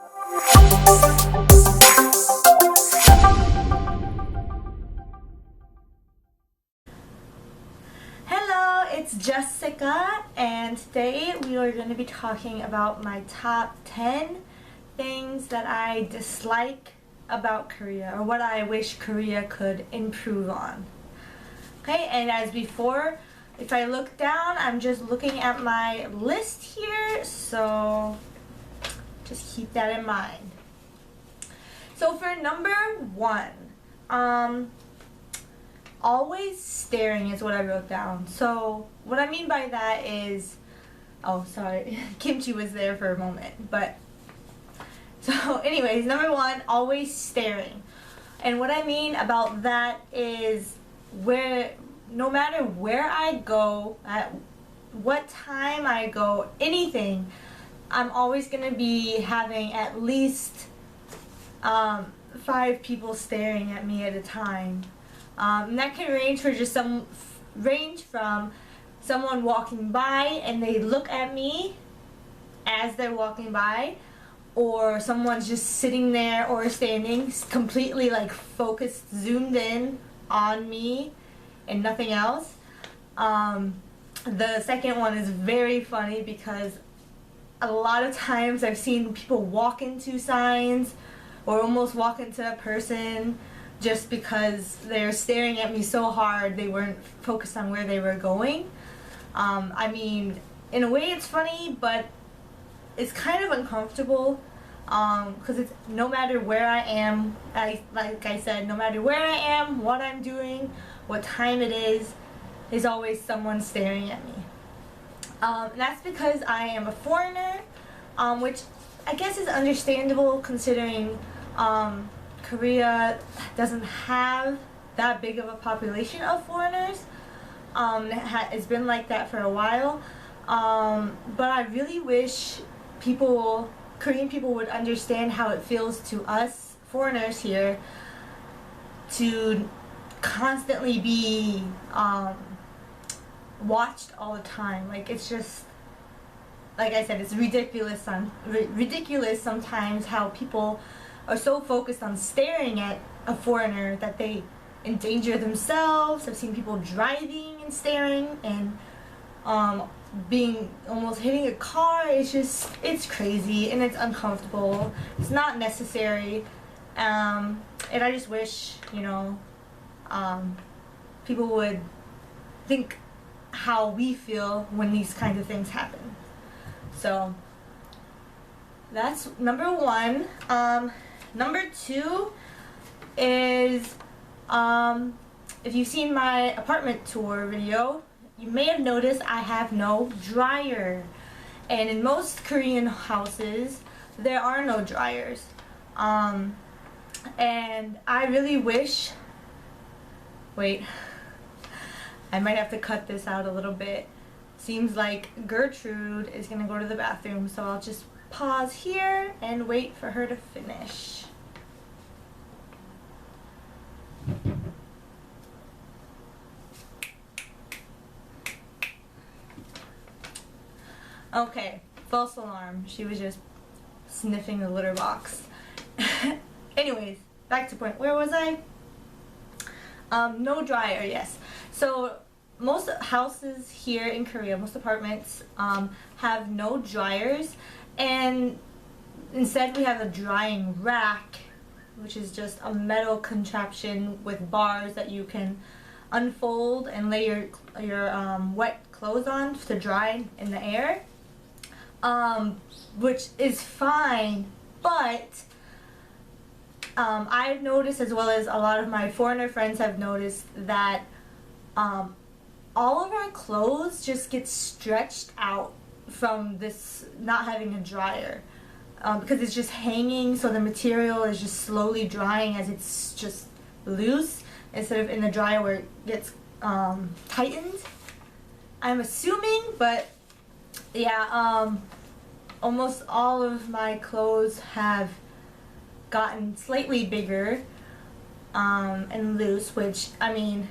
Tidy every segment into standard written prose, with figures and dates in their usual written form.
Hello, it's Jessica, and today we are going to be talking about my top 10 things that I dislike about Korea, or what I wish Korea could improve on. Okay, and as before, if I look down, I'm just looking at my list here, so just keep that in mind. So for number 1, always staring is what I wrote down. So what I mean by that is, oh sorry, Kimchi was there for a moment, but so anyways, number 1, always staring. And what I mean about that is no matter where I go, at what time I go, anything, I'm always going to be having at least 5 people staring at me at a time. And that can range from someone walking by and they look at me as they're walking by, or someone's just sitting there or standing completely like focused, zoomed in on me and nothing else. The second one is very funny because a lot of times I've seen people walk into signs or almost walk into a person just because they're staring at me so hard they weren't focused on where they were going. I mean, in a way it's funny, but it's kind of uncomfortable because it's no matter where I am, like I said, no matter where I am, what I'm doing, what time it is always someone staring at me. And that's because I am a foreigner, which I guess is understandable considering Korea doesn't have that big of a population of foreigners. It's been like that for a while. But I really wish Korean people would understand how it feels to us foreigners here to constantly be watched all the time. Like, it's just, like I said, it's ridiculous sometimes how people are so focused on staring at a foreigner that they endanger themselves. I've seen people driving and staring and almost hitting a car. It's crazy and it's uncomfortable. It's not necessary. And I just wish, people would think how we feel when these kinds of things happen. So that's number 1. Number 2 is, if you've seen my apartment tour video, you may have noticed I have no dryer. And in most Korean houses, there are no dryers. And I really wish, wait, I might have to cut this out a little bit. Seems like Gertrude is gonna go to the bathroom, so I'll just pause here and wait for her to finish. Okay, false alarm. She was just sniffing the litter box. Anyways, back to point. Where was I? No dryer, yes. So most houses here in Korea, most apartments, have no dryers, and instead we have a drying rack, which is just a metal contraption with bars that you can unfold and lay your wet clothes on to dry in the air, which is fine, but I've noticed, as well as a lot of my foreigner friends have noticed, that all of our clothes just get stretched out from this not having a dryer, because it's just hanging, so the material is just slowly drying as it's just loose instead of in the dryer where it gets tightened. I'm assuming, but yeah, almost all of my clothes have gotten slightly bigger and loose, which, I mean,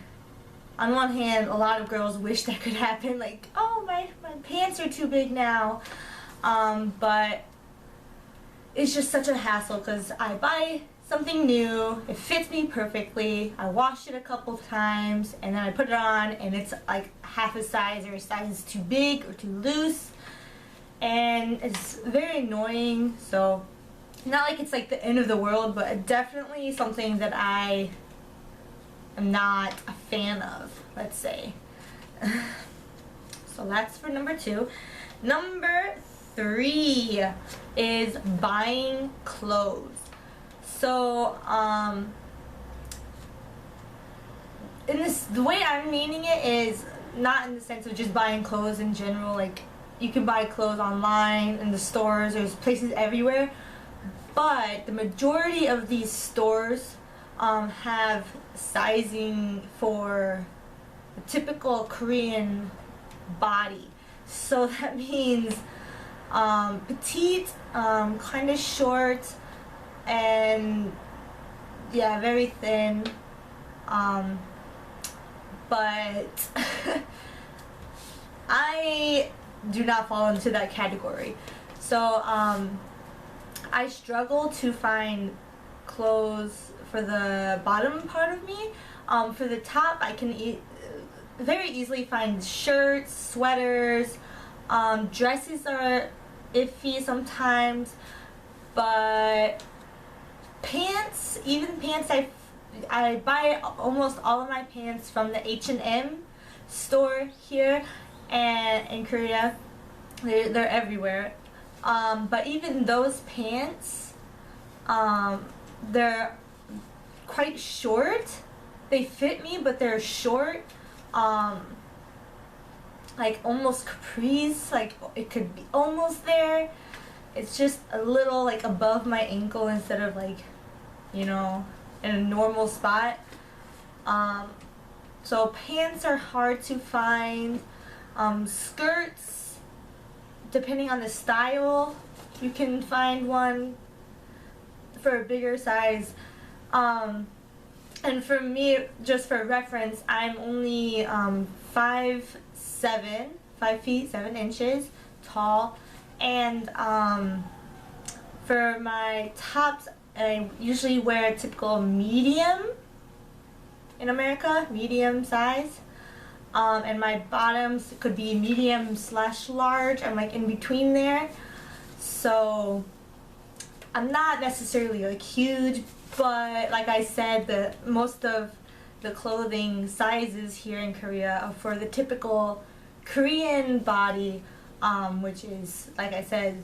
on one hand, a lot of girls wish that could happen, like, oh, my pants are too big now, but it's just such a hassle because I buy something new, it fits me perfectly, I wash it a couple times, and then I put it on and it's like half a size or a size too big or too loose, and it's very annoying. So not like it's like the end of the world, but definitely something that I am not a fan of, let's say. So that's for number 2. Number 3 is buying clothes. So, the way I'm meaning it is not in the sense of just buying clothes in general. Like, you can buy clothes online in the stores. There's places everywhere. But the majority of these stores have sizing for the typical Korean body. So that means petite, kind of short, and yeah, very thin, but I do not fall into that category. So I struggle to find clothes for the bottom part of me. For the top, I can very easily find shirts, sweaters, dresses are iffy sometimes, but pants, even pants, I buy almost all of my pants from the H&M store here and in Korea. They're everywhere. But even those pants, they're quite short. They fit me, but they're short. Like almost capris, like it could be almost there. It's just a little like above my ankle instead of like, you know, in a normal spot. So pants are hard to find. Skirts, depending on the style, you can find one for a bigger size. And for me, just for reference, I'm only 5 feet 7 inches tall, and for my tops, I usually wear a typical medium in America, medium size, and my bottoms could be medium/large. I'm like in between there, so I'm not necessarily like huge, but like I said, most of the clothing sizes here in Korea are for the typical Korean body, which is, like I said,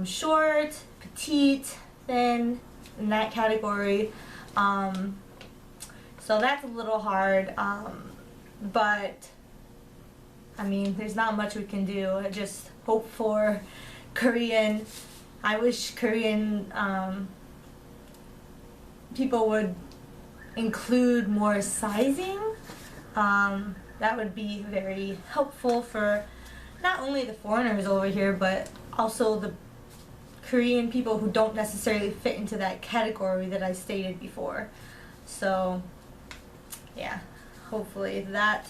short, petite, thin, in that category. So that's a little hard, but I mean, there's not much we can do. I just hope for Korean. I wish Korean people would include more sizing. That would be very helpful for not only the foreigners over here, but also the Korean people who don't necessarily fit into that category that I stated before. So yeah, hopefully that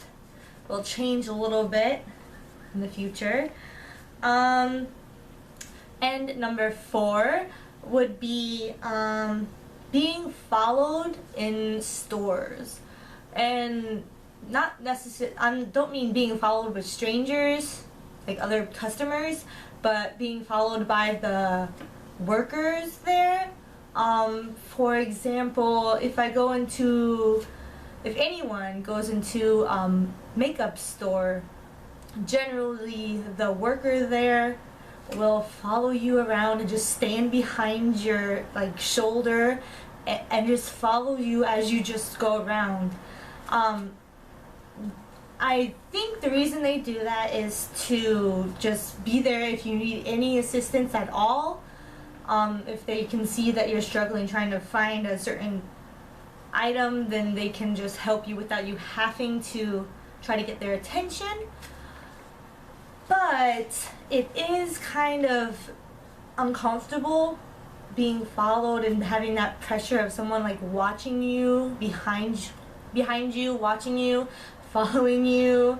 will change a little bit in the future. And number 4 would be being followed in stores. And not necessarily, I don't mean being followed with strangers, like other customers, but being followed by the workers there. For example, if anyone goes into makeup store, generally the worker there will follow you around and just stand behind your like shoulder and just follow you as you just go around. I think the reason they do that is to just be there if you need any assistance at all. If they can see that you're struggling trying to find a certain item, then they can just help you without you having to try to get their attention. But it is kind of uncomfortable being followed and having that pressure of someone like watching you, behind you, watching you, following you.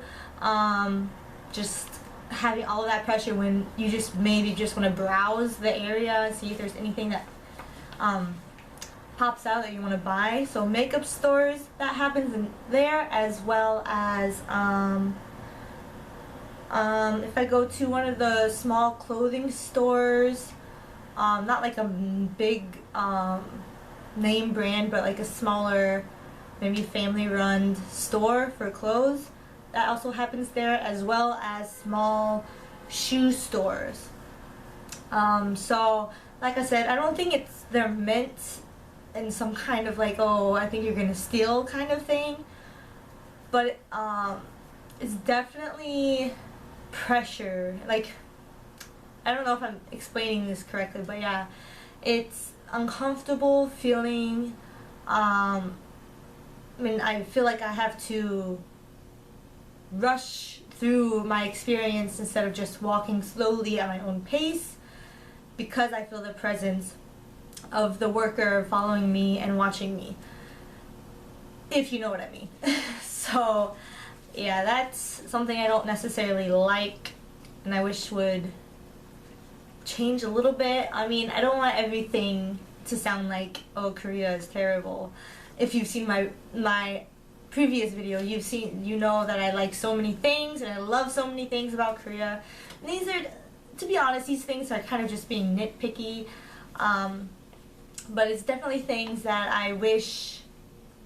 Just having all of that pressure when you just maybe just want to browse the area, see if there's anything that pops out that you want to buy. So makeup stores, that happens in there, as well as if I go to one of the small clothing stores, not like a big name brand, but like a smaller, maybe family-run store for clothes, that also happens there, as well as small shoe stores. So like I said, I don't think they're meant in some kind of like, oh, I think you're gonna steal kind of thing, but it's definitely pressure. Like, I don't know if I'm explaining this correctly, but yeah, it's uncomfortable feeling. I mean, I feel like I have to rush through my experience instead of just walking slowly at my own pace, because I feel the presence of the worker following me and watching me, if you know what I mean. So yeah, that's something I don't necessarily like, and I wish would change a little bit. I mean, I don't want everything to sound like, oh, Korea is terrible. If you've seen my previous video, you know that I like so many things and I love so many things about Korea. And these are, to be honest, these things are kind of just being nitpicky, but it's definitely things that I wish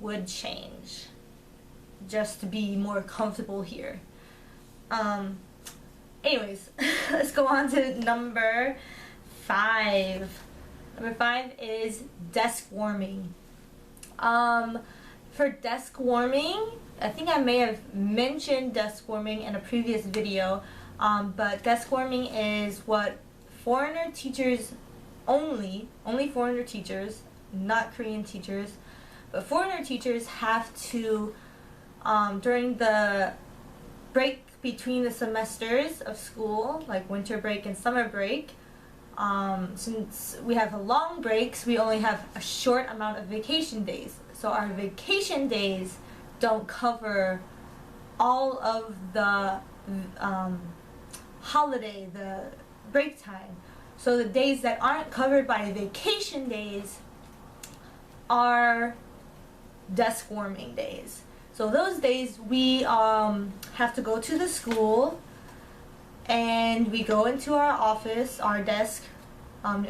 would change just to be more comfortable here. Anyways, let's go on to number 5. Number 5 is desk warming. For desk warming, I think I may have mentioned desk warming in a previous video, but desk warming is what foreigner teachers only foreigner teachers, not Korean teachers, but foreigner teachers have to, during the break between the semesters of school, like winter break and summer break, since we have long breaks, we only have a short amount of vacation days. So our vacation days don't cover all of the holiday, the break time. So the days that aren't covered by vacation days are desk warming days. So those days we have to go to the school, and we go into our office, our desk,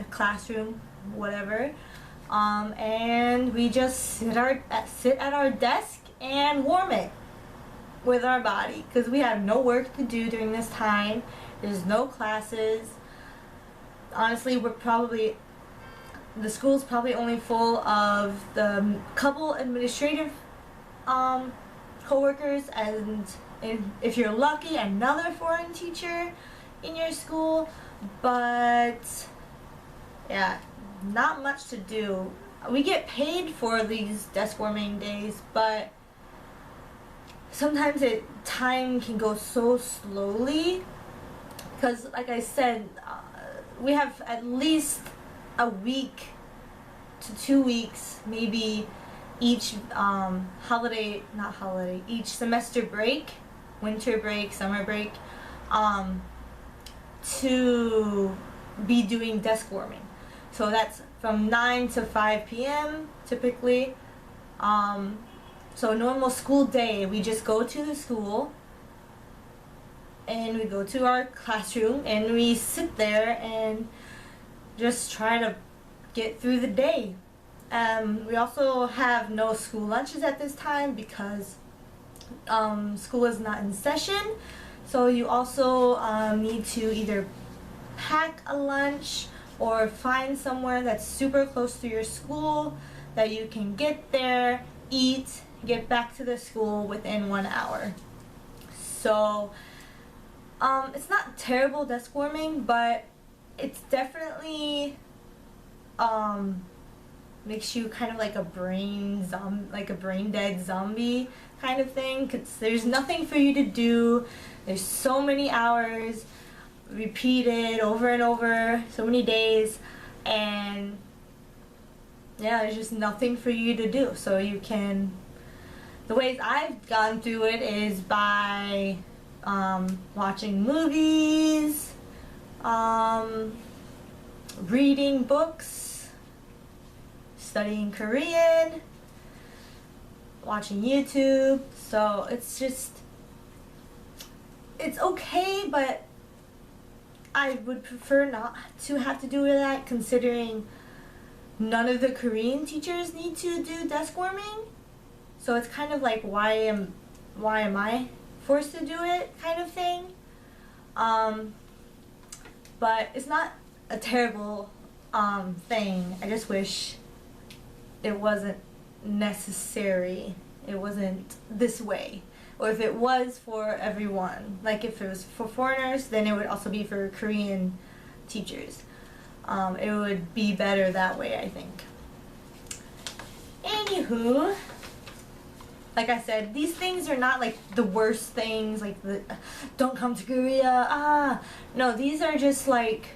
classroom, whatever, and we just sit at our desk and warm it with our body, because we have no work to do during this time. There's no classes. Honestly, the school's probably only full of the couple administrative co-workers, and if you're lucky, another foreign teacher in your school. But yeah, not much to do. We get paid for these desk warming days, but sometimes time can go so slowly, because like I said, we have at least a week to 2 weeks, maybe, each each semester break, winter break, summer break, to be doing desk warming. So that's from 9 to 5 p.m. typically. So normal school day, we just go to the school, and we go to our classroom, and we sit there and just try to get through the day. We also have no school lunches at this time, because school is not in session. So you also need to either pack a lunch or find somewhere that's super close to your school that you can get there, eat, get back to the school within 1 hour. So it's not terrible desk warming, but it's definitely makes you kind of like a brain dead zombie kind of thing, because there's nothing for you to do. There's so many hours repeated over and over, so many days, and yeah, there's just nothing for you to do. So the ways I've gone through it is by watching movies, reading books, studying Korean, watching YouTube. So it's okay, but I would prefer not to have to do that, considering none of the Korean teachers need to do desk warming. So it's kind of like, why am I forced to do it, kind of thing. But it's not a terrible thing. I just wish it wasn't necessary. It wasn't this way. Or if it was for everyone, like if it was for foreigners, then it would also be for Korean teachers. It would be better that way, I think. Anywho, like I said, these things are not like the worst things, like the don't come to Korea, no, these are just like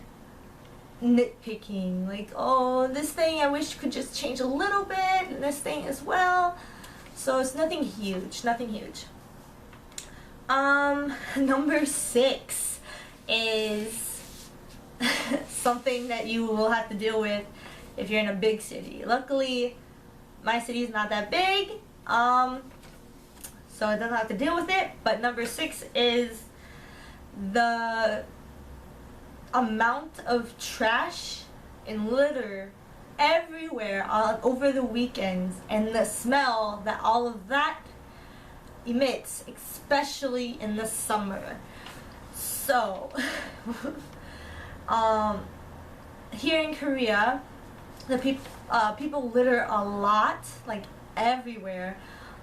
nitpicking, like, oh, this thing I wish could just change a little bit, and this thing as well. So it's nothing huge, nothing huge. Number 6 is something that you will have to deal with if you're in a big city. Luckily, my city is not that big, so it doesn't have to deal with it. But number 6 is the amount of trash and litter everywhere over the weekends, and the smell that all of that emits, especially in the summer. So here in Korea, the people litter a lot, like everywhere,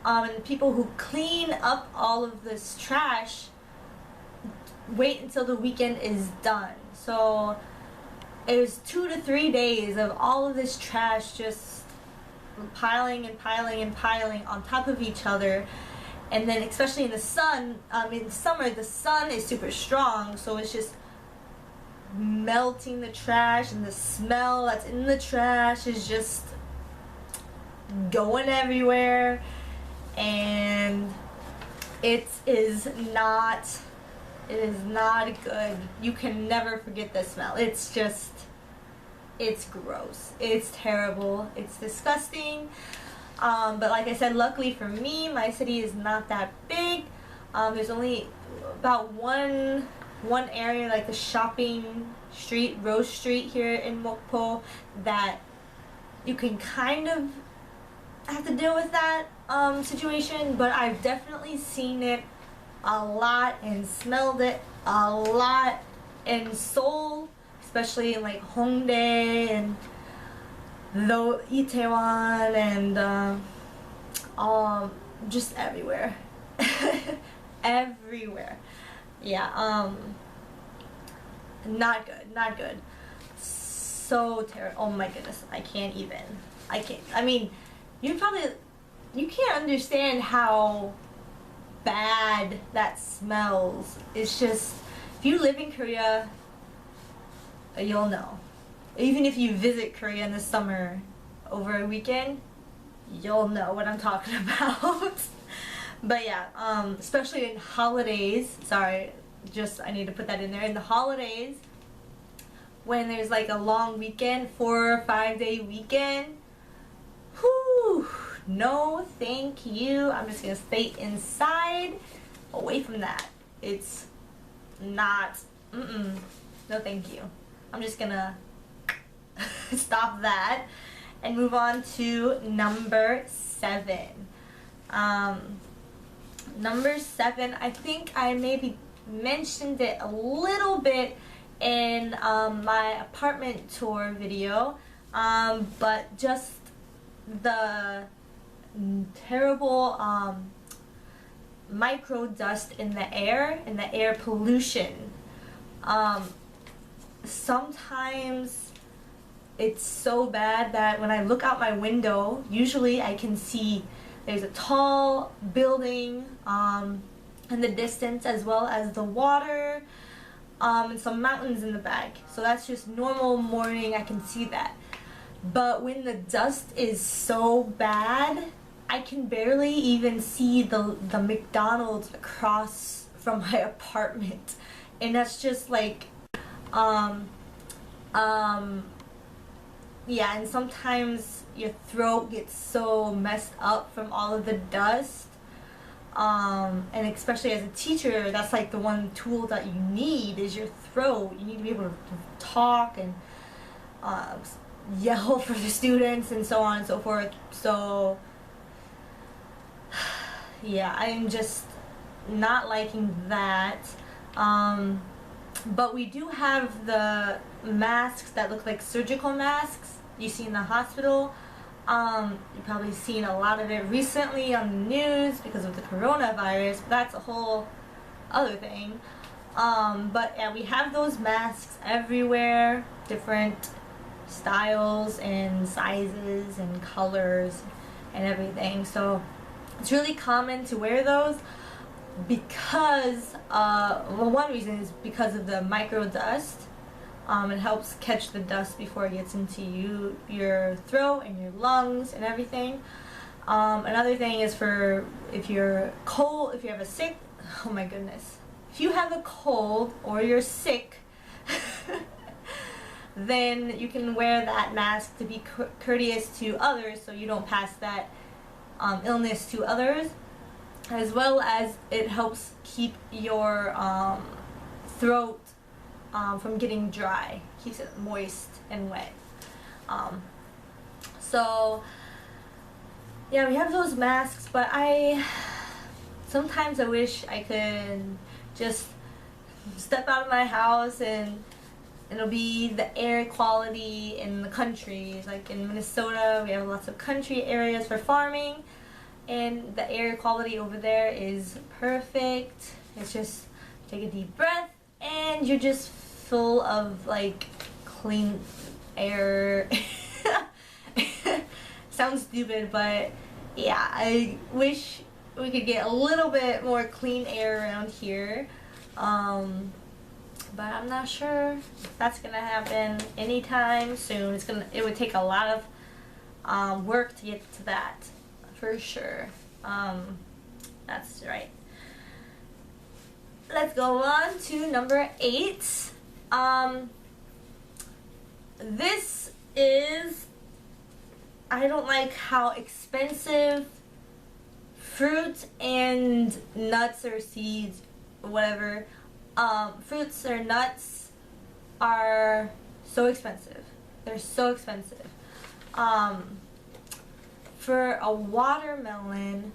and the people who clean up all of this trash wait until the weekend is done. So it was 2 to 3 days of all of this trash just piling and piling and piling on top of each other. And then especially in the sun, in summer the sun is super strong, so it's just melting the trash, and the smell that's in the trash is just going everywhere, and it is not good. You can never forget the smell. It's gross. It's terrible. It's disgusting. But like I said, luckily for me, my city is not that big. There's only about one area, like the shopping street, Rose Street here in Mokpo, that you can kind of have to deal with that situation. But I've definitely seen it a lot and smelled it a lot in Seoul, especially in like Hongdae and Itaewon, and just everywhere. Everywhere. Yeah, not good. So terrible. Oh my goodness, I can't. I mean, you can't understand how bad that smells. It's just, if you live in Korea, you'll know. Even if you visit Korea in the summer over a weekend, you'll know what I'm talking about. But yeah, especially in holidays, sorry, I need to put that in there. In the holidays, when there's like a long weekend, 4 or 5 day weekend, whew, no thank you. I'm just gonna stay inside, away from that. It's not, no thank you. I'm just gonna stop that and move on to number 7. Number 7, I think I maybe mentioned it a little bit in my apartment tour video, but just the terrible microdust in the air pollution. Sometimes it's so bad that when I look out my window, usually I can see there's a tall building in the distance, as well as the water, and some mountains in the back. So that's just normal morning, I can see that. But when the dust is so bad, I can barely even see the McDonald's across from my apartment, and that's just like yeah, and sometimes your throat gets so messed up from all of the dust, and especially as a teacher, that's like the one tool that you need is your throat. You need to be able to talk and yell for the students and so on and so forth. So yeah, I'm just not liking that. But we do have the masks that look like surgical masks you see in the hospital. You've probably seen a lot of it recently on the news because of the coronavirus. That's a whole other thing. But yeah, we have those masks everywhere, different styles and sizes and colors and everything. So it's really common to wear those because, well, one reason is because of the microdust. It helps catch the dust before it gets into your throat and your lungs and everything. Another thing is for if you're cold, if you have a sick, oh my goodness. If you have a cold or you're sick, then you can wear that mask to be courteous to others so you don't pass that illness to others, as well as it helps keep your throat from getting dry, keeps it moist and wet. So yeah, we have those masks, but sometimes I wish I could just step out of my house and it'll be the air quality in the country. Like in Minnesota, we have lots of country areas for farming, and the air quality over there is perfect. It's just take a deep breath and you're just full of like clean air. Sounds stupid, but yeah, I wish we could get a little bit more clean air around here. But I'm not sure if that's gonna happen anytime soon. It would take a lot of work to get to that, for sure. That's right. Let's go on to number 8. This is, I don't like how expensive fruit and nuts or seeds, whatever, fruits or nuts are so expensive. They're so expensive. For a watermelon,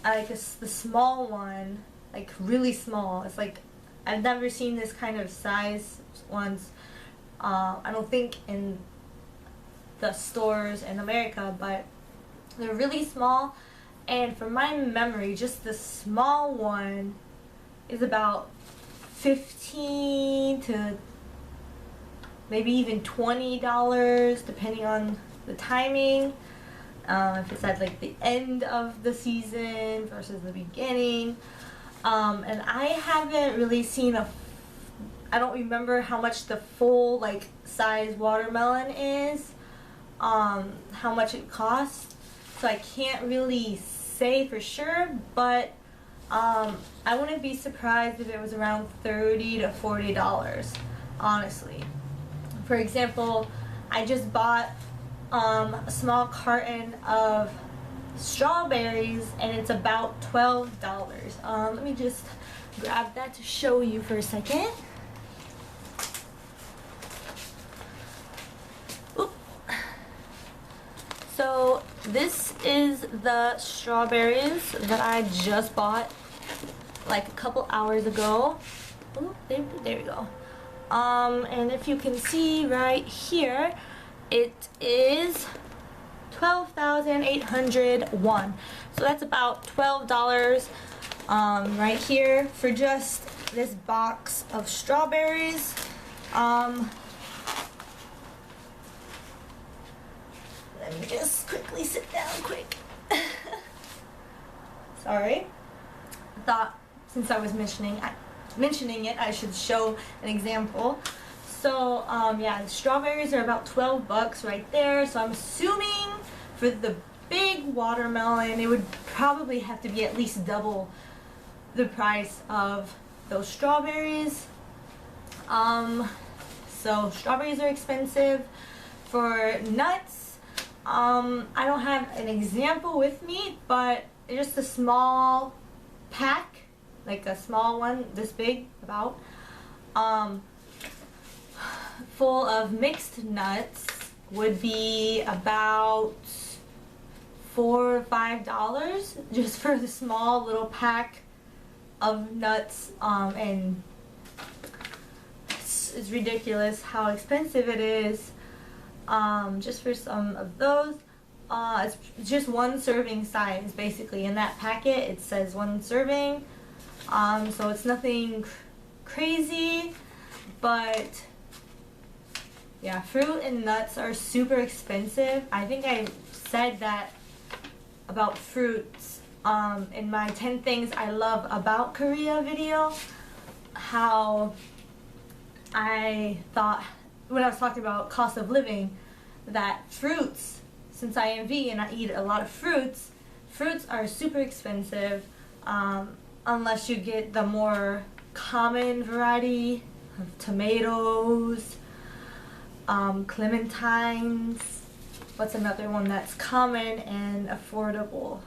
like the small one, like really small, it's like, I've never seen this kind of size ones. I don't think in the stores in America, but they're really small. And from my memory, just the small one is about $15 to maybe even $20, depending on the timing. If it's at like the end of the season versus the beginning. And I haven't really seen I don't remember how much the full like size watermelon is, how much it costs, so I can't really say for sure, but I wouldn't be surprised if it was around $30 to $40, honestly. For example, I just bought a small carton of strawberries and it's about $12. Let me just grab that to show you for a second. Oop. So this is the strawberries that I just bought like a couple hours ago. Ooh, there we go. And if you can see right here, it is 12,801. So that's about $12 right here for just this box of strawberries. Let me just quickly sit down quick. Sorry. I thought since I was mentioning it, I should show an example. So yeah, the strawberries are about $12 right there. So I'm assuming for the big watermelon, it would probably have to be at least double the price of those strawberries. So strawberries are expensive. For nuts, I don't have an example with me, but it's just a small pack, like a small one this big about, full of mixed nuts would be about $4 or $5 just for the small little pack of nuts, and it's ridiculous how expensive it is, just for some of those. It's just one serving size basically. In that packet it says one serving, so it's nothing crazy, but yeah, fruit and nuts are super expensive. I think I said that about fruits in my 10 things I love about Korea video, how I thought when I was talking about cost of living that fruits, since I am vegan, I eat a lot of fruits are super expensive, unless you get the more common variety of tomatoes, clementines. What's another one that's common and affordable?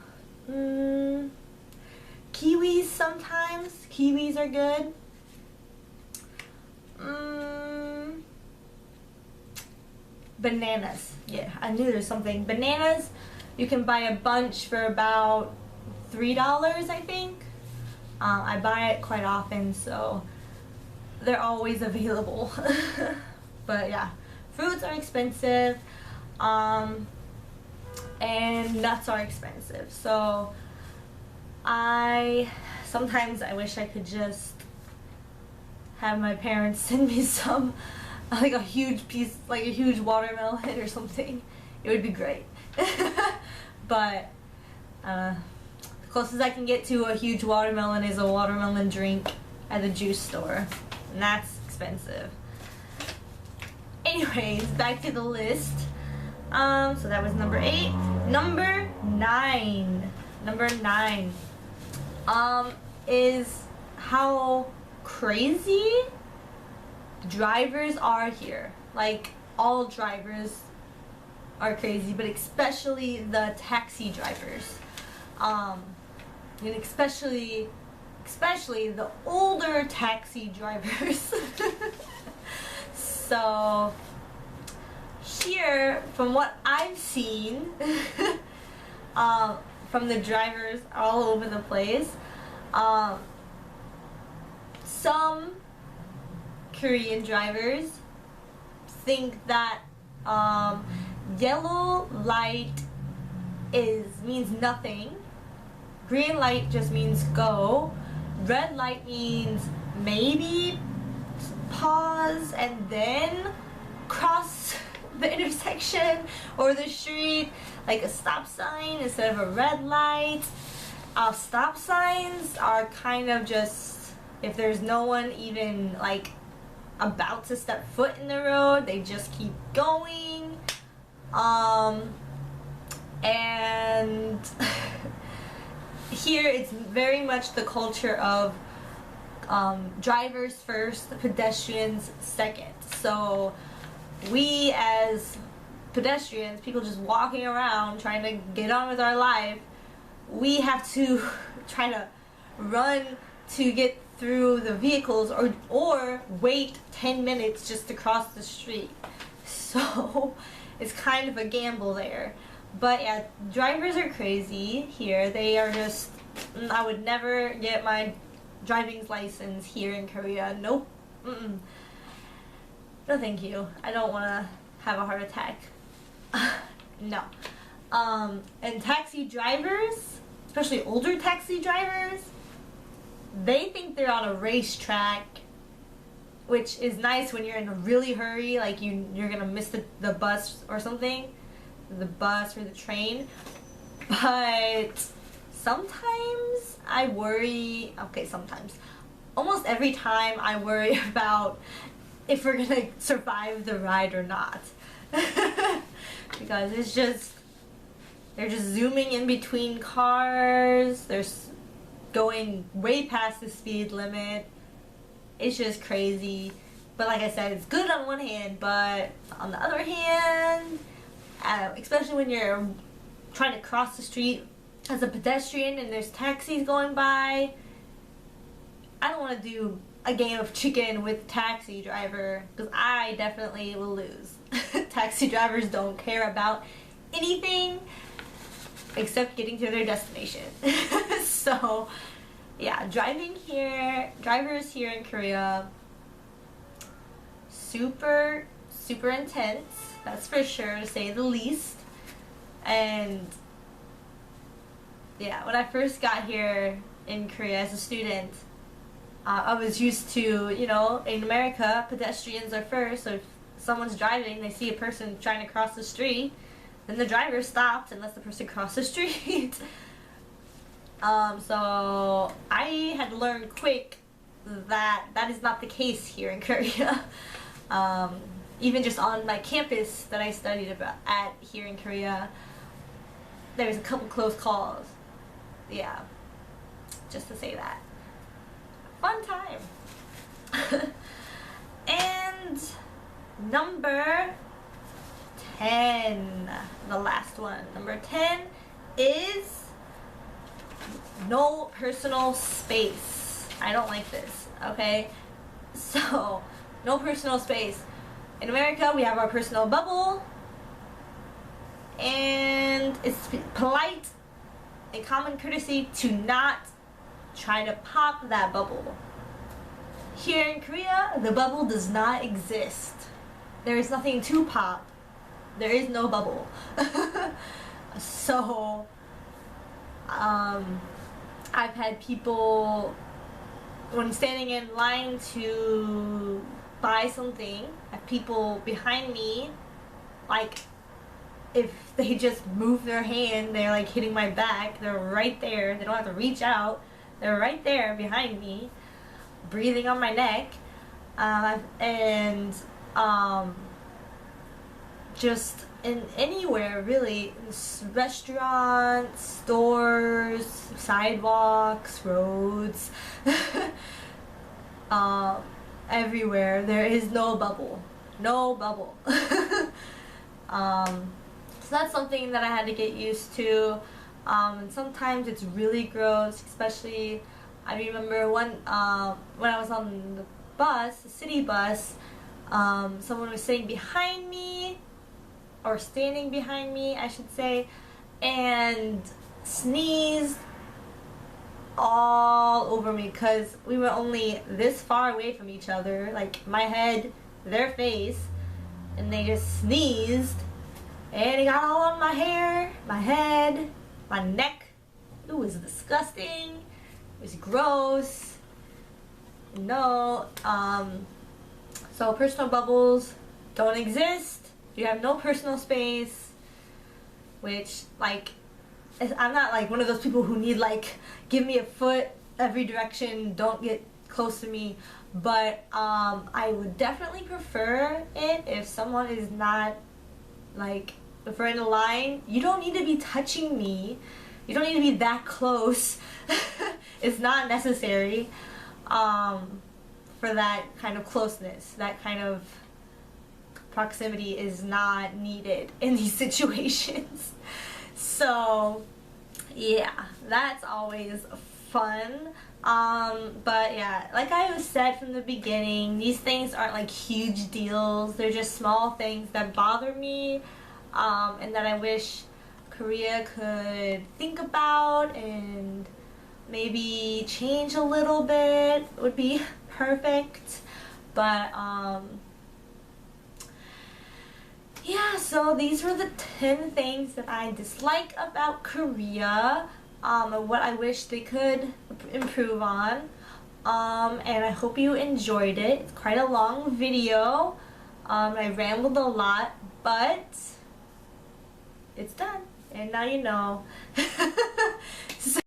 Kiwis sometimes. Kiwis are good. Bananas. Yeah, I knew there's something. Bananas, you can buy a bunch for about $3, I think. I buy it quite often, so they're always available. But yeah, fruits are expensive, and nuts are expensive. So sometimes I wish I could just have my parents send me some, like a huge piece, like a huge watermelon or something. It would be great. But the closest I can get to a huge watermelon is a watermelon drink at the juice store, and that's expensive. Anyways, back to the list. So that was number 8. Number 9 is how crazy drivers are here. Like, all drivers are crazy, but especially the taxi drivers, and especially the older taxi drivers. So here, from what I've seen, from the drivers all over the place, some Korean drivers think that yellow light means nothing, green light just means go, red light means maybe pause and then cross the intersection or the street, like a stop sign instead of a red light. Stop signs are kind of just, if there's no one even like about to step foot in the road, they just keep going. And here it's very much the culture of drivers first, pedestrians second. So we as pedestrians, people just walking around trying to get on with our life, we have to try to run to get through the vehicles or wait 10 minutes just to cross the street. So it's kind of a gamble there. But yeah, drivers are crazy here. They are just, I would never get my driving license here in Korea. Nope. No thank you. I don't want to have a heart attack. No. And taxi drivers, especially older taxi drivers, they think they're on a racetrack, which is nice when you're in a really hurry, like you're gonna miss the bus or something, the bus or the train. But sometimes I worry, almost every time I worry about if we're gonna survive the ride or not. Because they're just zooming in between cars, going way past the speed limit. It's just crazy. But like I said, it's good on one hand, but on the other hand, especially when you're trying to cross the street as a pedestrian and there's taxis going by, I don't want to do a game of chicken with taxi driver, because I definitely will lose. Taxi drivers don't care about anything except getting to their destination. So yeah, drivers here in Korea, super intense, that's for sure, to say the least. And yeah, when I first got here in Korea as a student, I was used to, you know, in America, pedestrians are first, so if someone's driving, they see a person trying to cross the street, then the driver stops and lets the person cross the street. So I had learned quick that that is not the case here in Korea. Even just on my campus that I studied at here in Korea, there was a couple close calls. Yeah, just to say that. Fun time. And number 10, the last one. Number 10 is no personal space. I don't like this, okay? So, no personal space. In America, we have our personal bubble, and it's polite and common courtesy to not try to pop that bubble. Here in Korea, the bubble does not exist. There is nothing to pop. There is no bubble. So, I've had people, when standing in line to buy something, have people behind me, like, if they just move their hand, they're like hitting my back, they're right there, they don't have to reach out, they're right there behind me, breathing on my neck, and just in anywhere really, restaurants, stores, sidewalks, roads, everywhere, there is no bubble. No bubble. So that's something that I had to get used to. And sometimes it's really gross, especially, I remember when I was on the bus, the city bus, someone was sitting behind me, or standing behind me, I should say, and sneezed all over me, because we were only this far away from each other, like my head, their face, and they just sneezed, and it got all on my hair, my head, my neck. It was disgusting. It was gross. No, so personal bubbles don't exist. You have no personal space, which, like, I'm not like one of those people who need, like, give me a foot every direction, don't get close to me, but I would definitely prefer it if someone is not, like, if we're in a line, you don't need to be touching me, you don't need to be that close. It's not necessary for that kind of closeness, that kind of proximity is not needed in these situations. So yeah, that's always fun. But yeah, like I said from the beginning, these things aren't like huge deals. They're just small things that bother me, and that I wish Korea could think about and maybe change a little bit. Would be perfect. But yeah, so these were the 10 things that I dislike about Korea, and what I wish they could improve on. And I hope you enjoyed it. It's quite a long video. I rambled a lot, but it's done. And now you know. So